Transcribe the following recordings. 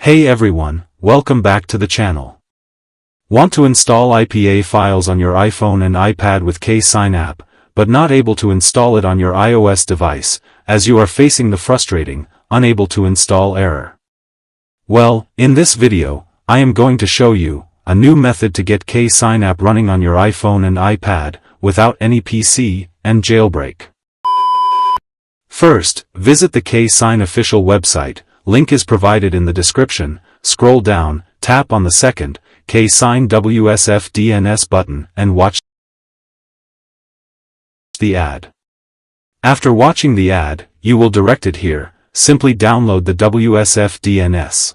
Hey everyone, welcome back to the channel. Want to install IPA files on your iPhone and iPad with KSign App, but not able to install it on your iOS device, as you are facing the frustrating, unable to install error? Well, in this video, I am going to show you a new method to get KSign App running on your iPhone and iPad, without any PC and jailbreak. First, visit the KSign official website. Link is provided in the description. Scroll down, tap on the second KSign WSF DNS button and watch the ad. After watching the ad, you will direct it here. Simply download the WSF DNS.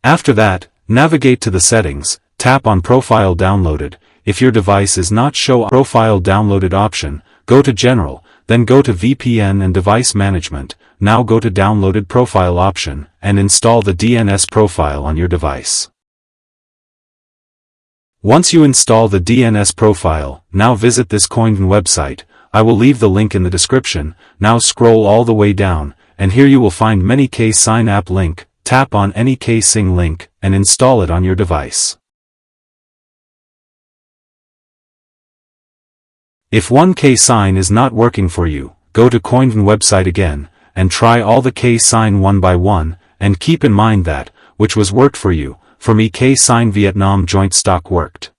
After that, navigate to the settings, tap on Profile Downloaded. If your device is not show Profile Downloaded option, go to General, then go to VPN and Device Management. Now go to Downloaded Profile option, and install the DNS profile on your device. Once you install the DNS profile, now visit this KSign website. I will leave the link in the description. Now scroll all the way down, and here you will find many KSign App link. Tap on any KSign link, and install it on your device. If one KSign is not working for you, go to KSign website again, and try all the KSign one by one, and keep in mind that, which was worked for you. For me, KSign Vietnam joint stock worked.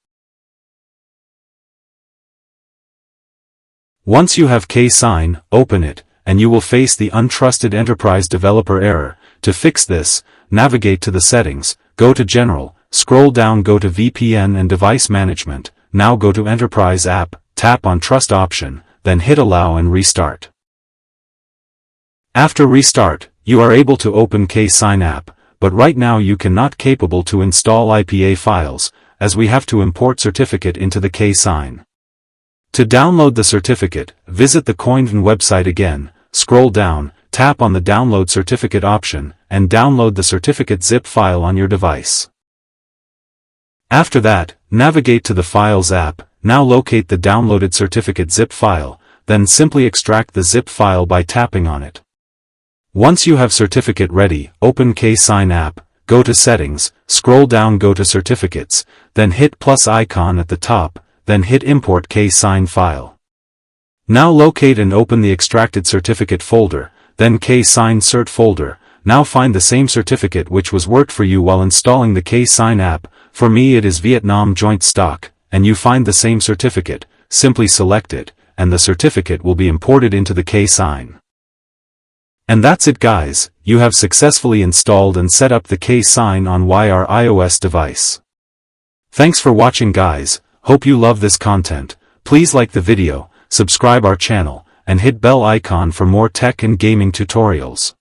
Once you have KSign, open it, and you will face the untrusted enterprise developer error. To fix this, navigate to the settings, go to General, scroll down, go to VPN and Device Management. Now go to Enterprise App, tap on Trust option, then hit Allow and restart. After restart, you are able to open KSign App, but right now you cannot capable to install IPA files, as we have to import certificate into the KSign. To download the certificate, visit the KSign website again, scroll down, tap on the Download Certificate option, and download the certificate zip file on your device. After that, navigate to the Files app. Now locate the downloaded certificate zip file, then simply extract the zip file by tapping on it. Once you have certificate ready, open KSign App, go to Settings, scroll down, go to Certificates, then hit plus icon at the top, then hit Import KSign file. Now locate and open the extracted certificate folder, then KSign Cert folder. Now find the same certificate which was worked for you while installing the KSign App. For me it is Vietnam joint stock, and you find the same certificate. Simply select it, and the certificate will be imported into the KSign. And that's it guys, you have successfully installed and set up the KSign on your iOS device. Thanks for watching guys, hope you love this content. Please like the video, subscribe our channel, and hit bell icon for more tech and gaming tutorials.